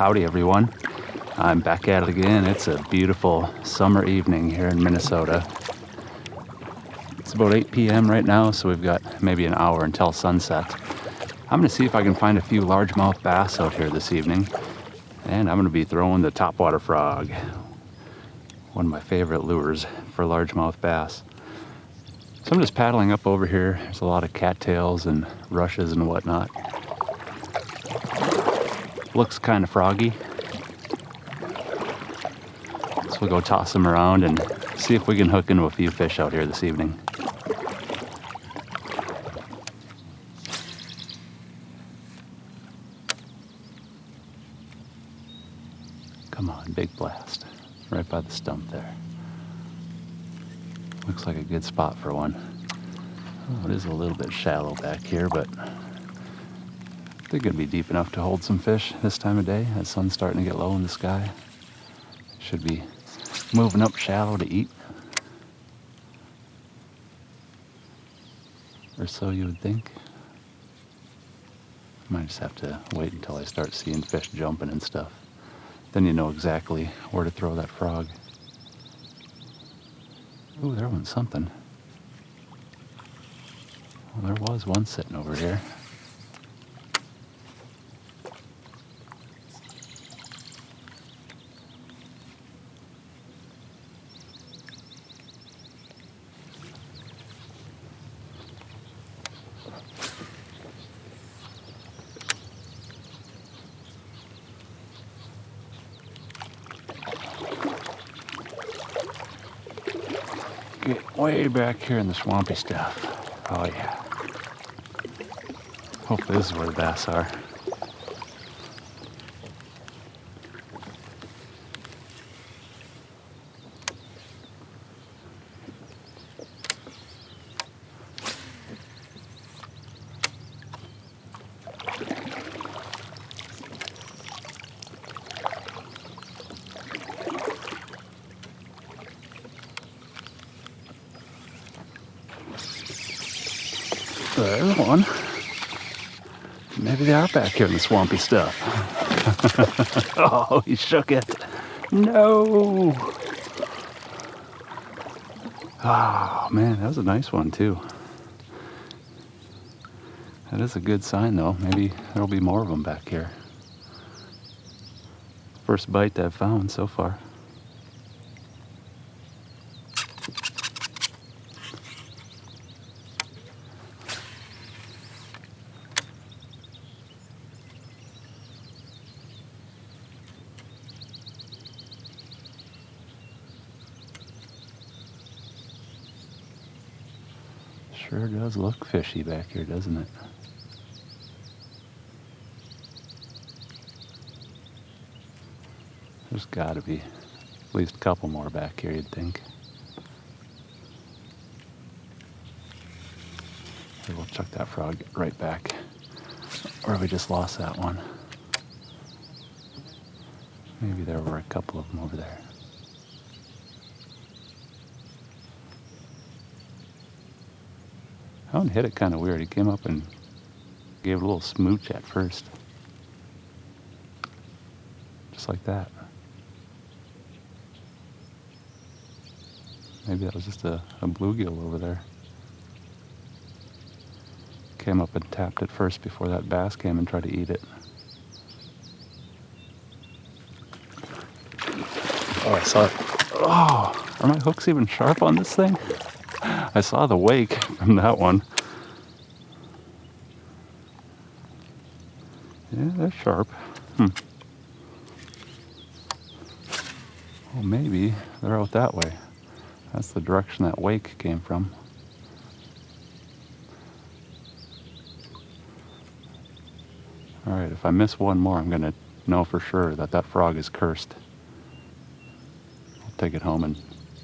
Howdy everyone. I'm back at it again. It's a beautiful summer evening here in Minnesota. It's about 8 p.m. right now, so we've got maybe an hour until sunset. I'm going to see if I can find a few largemouth bass out here this evening. And I'm going to be throwing the topwater frog. One of my favorite lures for largemouth bass. So I'm just paddling up over here. There's a lot of cattails and rushes and whatnot. Looks kind of froggy. So we'll go toss them around and see if we can hook into a few fish out here this evening. Come on, big blast. Right by the stump there. Looks like a good spot for one. Oh, it is a little bit shallow back here, but they're going to be deep enough to hold some fish this time of day. The sun's starting to get low in the sky. Should be moving up shallow to eat. Or so you would think. Might just have to wait until I start seeing fish jumping and stuff. Then you know exactly where to throw that frog. Ooh, there went something. Well, there was one sitting over here. Get way back here in the swampy stuff. Oh yeah. Hopefully this is where the bass are. There's one. Maybe they are back here in the swampy stuff. Oh, he shook it. No. Oh, man, that was a nice one, too. That is a good sign, though. Maybe there'll be more of them back here. First bite I've found so far. Sure does look fishy back here, doesn't it? There's got to be at least a couple more back here, you'd think. Maybe we'll chuck that frog right back. Or we just lost that one. Maybe there were a couple of them over there. That one hit it kind of weird. He came up and gave it a little smooch at first. Just like that. Maybe that was just a bluegill over there. Came up and tapped it first before that bass came and tried to eat it. Oh, I saw it. Oh, are my hooks even sharp on this thing? I saw the wake from that one. Yeah, they're sharp. Well, maybe they're out that way. That's the direction that wake came from. All right, if I miss one more, I'm gonna know for sure that that frog is cursed. I'll take it home and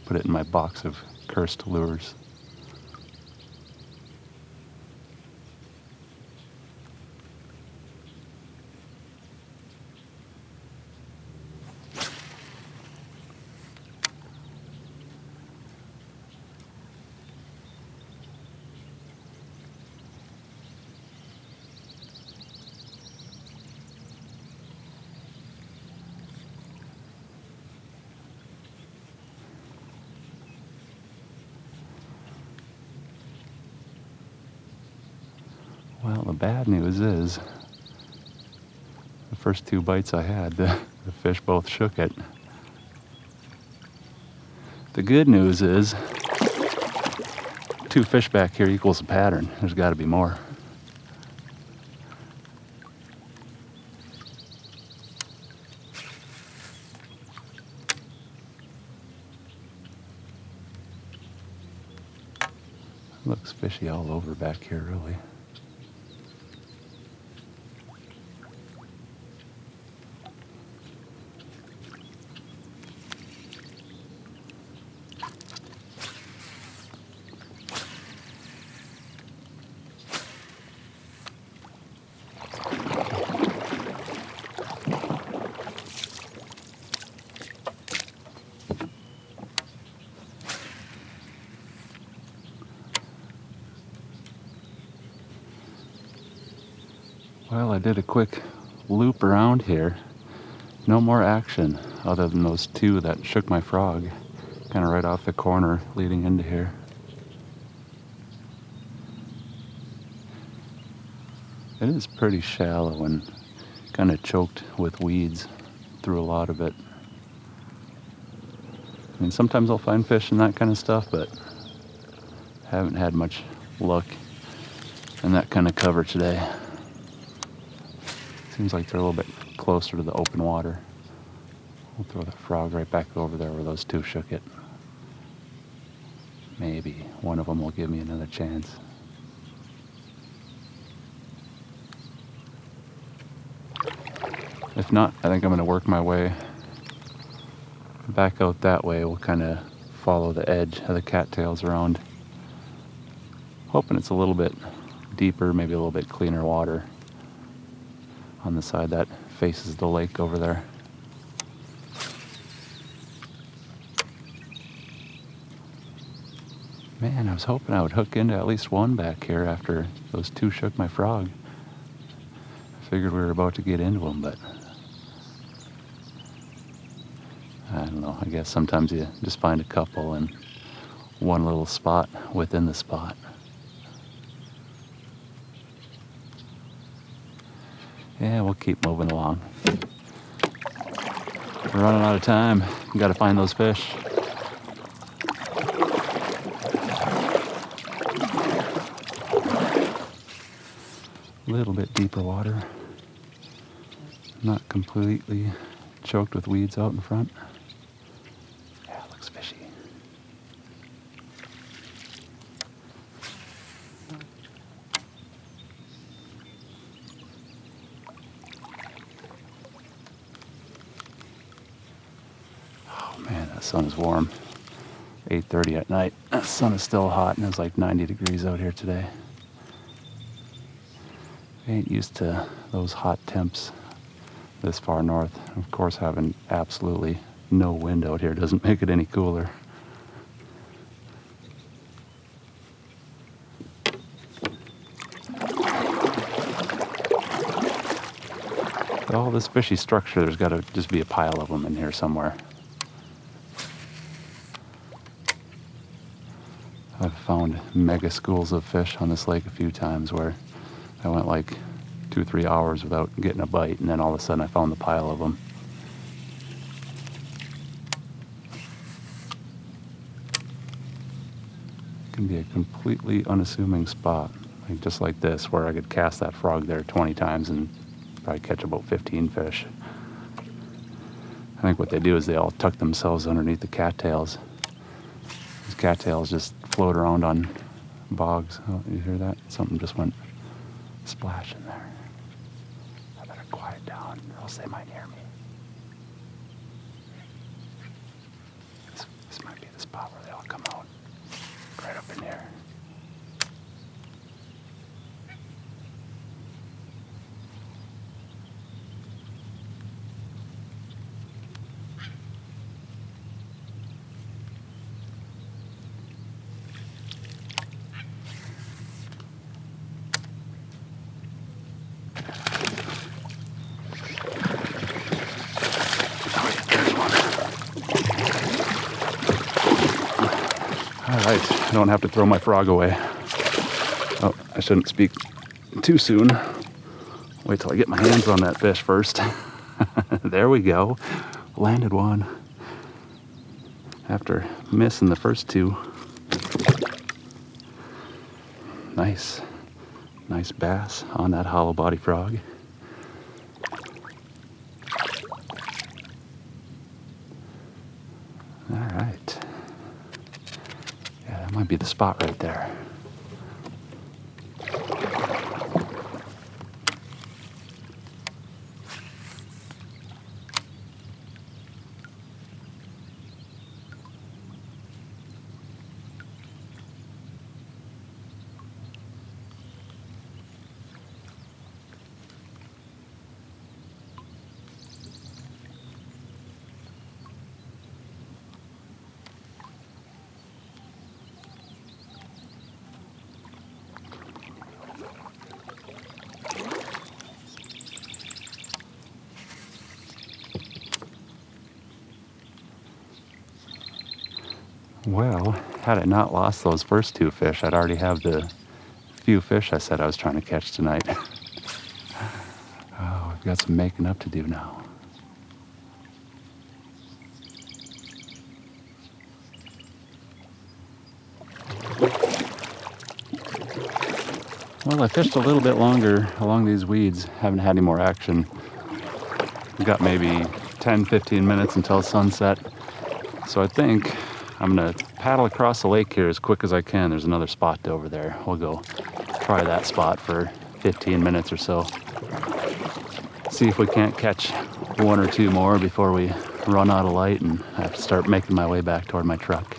put it in my box of cursed lures. Well, the bad news is, the first 2 bites I had, the fish both shook it. The good news is, 2 fish back here equals a pattern. There's got to be more. Looks fishy all over back here, really. Well, I did a quick loop around here. No more action other than those 2 that shook my frog, kind of right off the corner leading into here. It is pretty shallow and kind of choked with weeds through a lot of it. I mean, sometimes I'll find fish and that kind of stuff, but haven't had much luck in that kind of cover today. Seems like they're a little bit closer to the open water. We'll throw that frog right back over there where those 2 shook it. Maybe one of them will give me another chance. If not, I think I'm going to work my way back out that way. We'll kind of follow the edge of the cattails around. Hoping it's a little bit deeper, maybe a little bit cleaner water on the side that faces the lake over there. Man, I was hoping I would hook into at least one back here after those 2 shook my frog. I figured we were about to get into them, but I don't know. I guess sometimes you just find a couple in one little spot within the spot. Yeah, we'll keep moving along. We're running out of time. We gotta find those fish. A little bit deeper water. Not completely choked with weeds out in front. Yeah, it looks fishy. Man, that sun is warm. 8:30 at night. The sun is still hot and it's like 90 degrees out here today. I ain't used to those hot temps this far north. Of course, having absolutely no wind out here doesn't make it any cooler. With all this fishy structure, there's got to just be a pile of them in here somewhere. I've found mega schools of fish on this lake a few times where I went like 2-3 hours without getting a bite, and then all of a sudden I found the pile of them. It can be a completely unassuming spot, like just like this, where I could cast that frog there 20 times and probably catch about 15 fish. I think what they do is they all tuck themselves underneath the cattails. These cattails just float around on bogs. Oh, you hear that? Something just went splash in there. I better quiet down or else they might hear me. This might be the spot where they all come out. Right up in here. All right, I don't have to throw my frog away. Oh, I shouldn't speak too soon. Wait till I get my hands on that fish first. There we go. Landed one. After missing the first two. Nice. Nice bass on that hollow body frog. All right. Yeah, that might be the spot right there. Well, had I not lost those first two fish, I'd already have the few fish I said I was trying to catch tonight. Oh, we've got some making up to do now. Well, I fished a little bit longer along these weeds. Haven't had any more action. We've got maybe 10-15 minutes until sunset. So I think I'm gonna paddle across the lake here as quick as I can. There's another spot over there. We'll go try that spot for 15 minutes or so. See if we can't catch one or two more before we run out of light and I have to start making my way back toward my truck.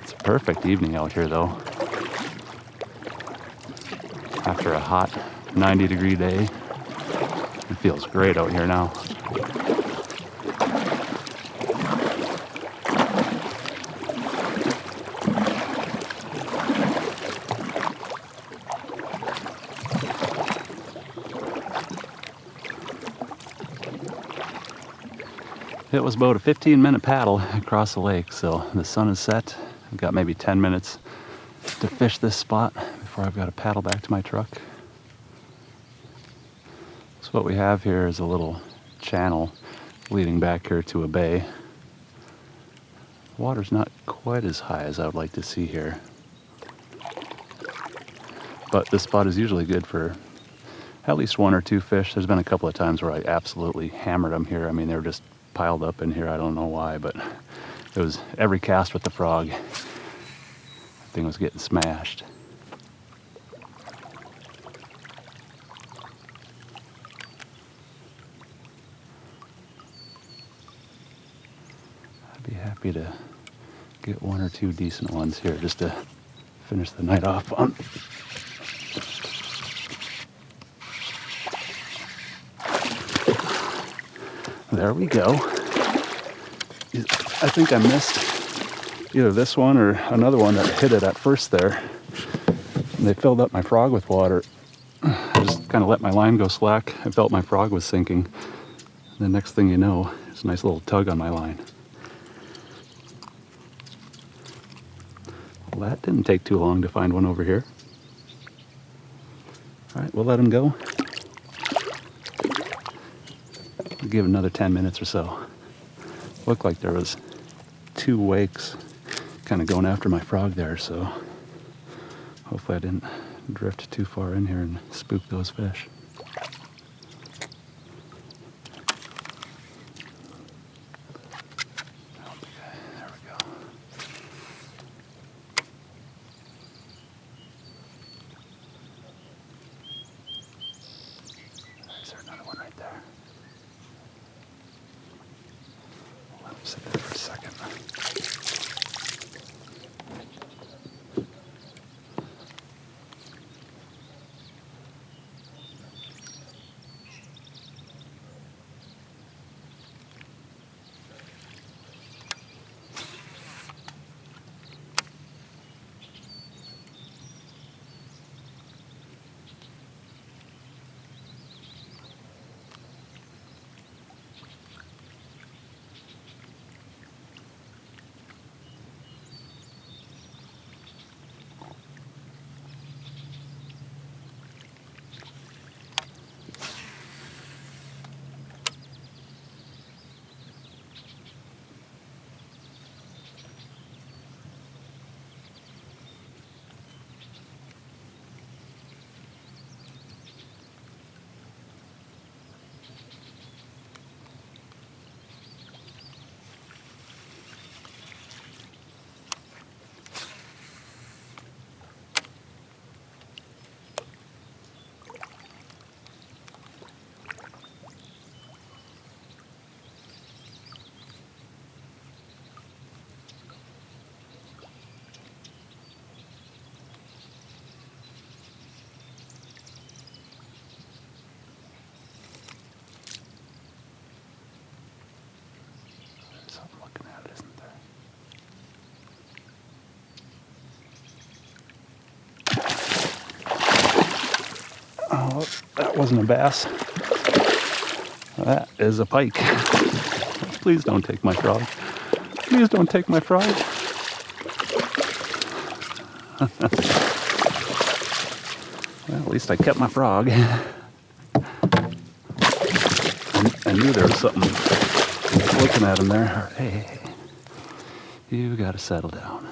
It's a perfect evening out here though. After a hot 90-degree day, it feels great out here now. It was about a 15-minute paddle across the lake, so the sun is set. I've got maybe 10 minutes to fish this spot before I've got to paddle back to my truck. So what we have here is a little channel leading back here to a bay. The water's not quite as high as I would like to see here, but this spot is usually good for at least one or two fish. There's been a couple of times where I absolutely hammered them here. I mean, they were just piled up in here. I don't know why, but it was every cast with the frog. That thing was getting smashed. I'd be happy to get one or two decent ones here just to finish the night off on. There we go. I think I missed either this one or another one that hit it at first there. And they filled up my frog with water. I just kind of let my line go slack. I felt my frog was sinking. And the next thing you know, it's a nice little tug on my line. Well, that didn't take too long to find one over here. All right, we'll let him go. We'll give it another 10 minutes or so. Looked like there was two wakes kind of going after my frog there, so hopefully I didn't drift too far in here and spook those fish. Okay, there we go. Is there another one right there? Let me sit there for a second. that wasn't a bass. That is a pike. Please don't take my frog. Please don't take my frog. Well, at least I kept my frog. I knew there was something looking at him there. Hey, you gotta settle down.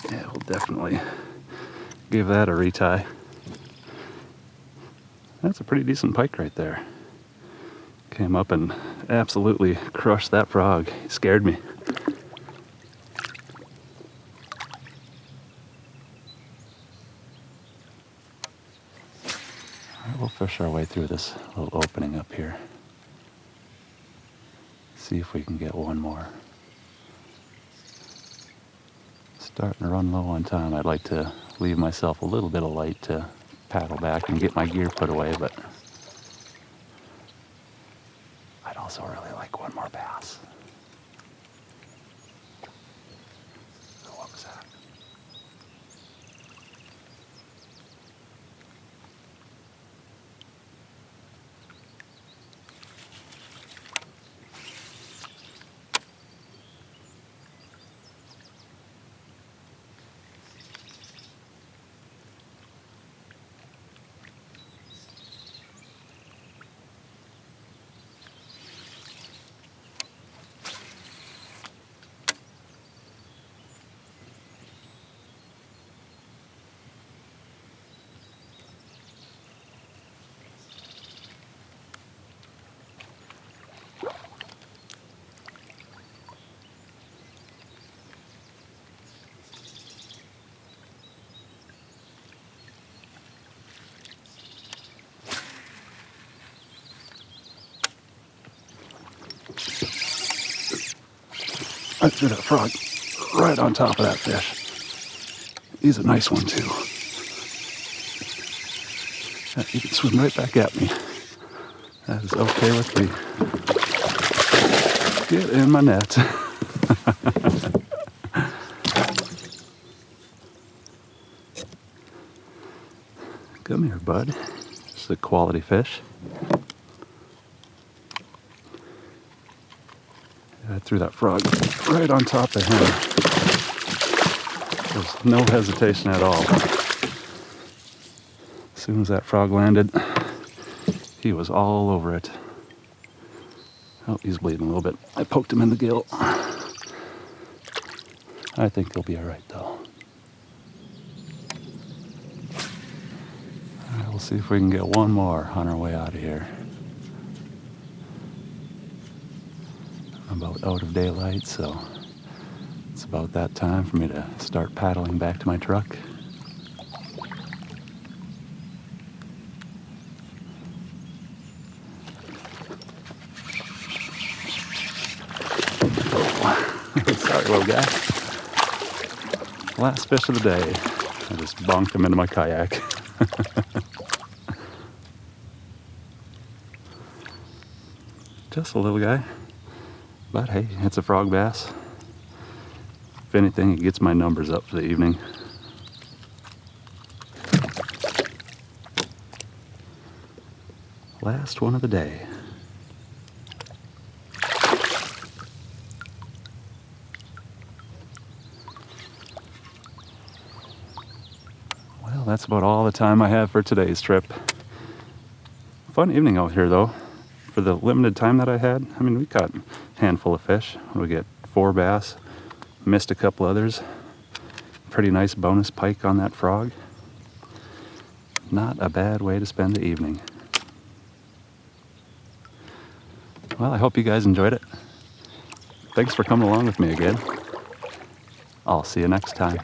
Yeah, we'll definitely give that a retie. That's a pretty decent pike right there. Came up and absolutely crushed that frog. He scared me. All right, we'll fish our way through this little opening up here. See if we can get one more. Starting to run low on time. I'd like to leave myself a little bit of light to paddle back and get my gear put away, but I'd also really like one more bass. So what was that? I threw that frog right on top of that fish. He's a nice one too. He can swim right back at me. That is okay with me. Get in my net. Come here, bud. This is a quality fish. I threw that frog right on top of him. There's no hesitation at all. As soon as that frog landed, he was all over it. Oh, he's bleeding a little bit. I poked him in the gill. I think he'll be all right, though. All right, we'll see if we can get one more on our way out of here. I'm about out of daylight, so it's about that time for me to start paddling back to my truck. Sorry, little guy. Last fish of the day. I just bonked him into my kayak. Just a little guy. But hey, it's a frog bass. If anything, it gets my numbers up for the evening. Last one of the day. Well, that's about all the time I have for today's trip. Fun evening out here though. For the limited time that I had, I mean, we caught a handful of fish. We get 4 bass, missed a couple others. Pretty nice bonus pike on that frog. Not a bad way to spend the evening. Well, I hope you guys enjoyed it. Thanks for coming along with me again. I'll see you next time.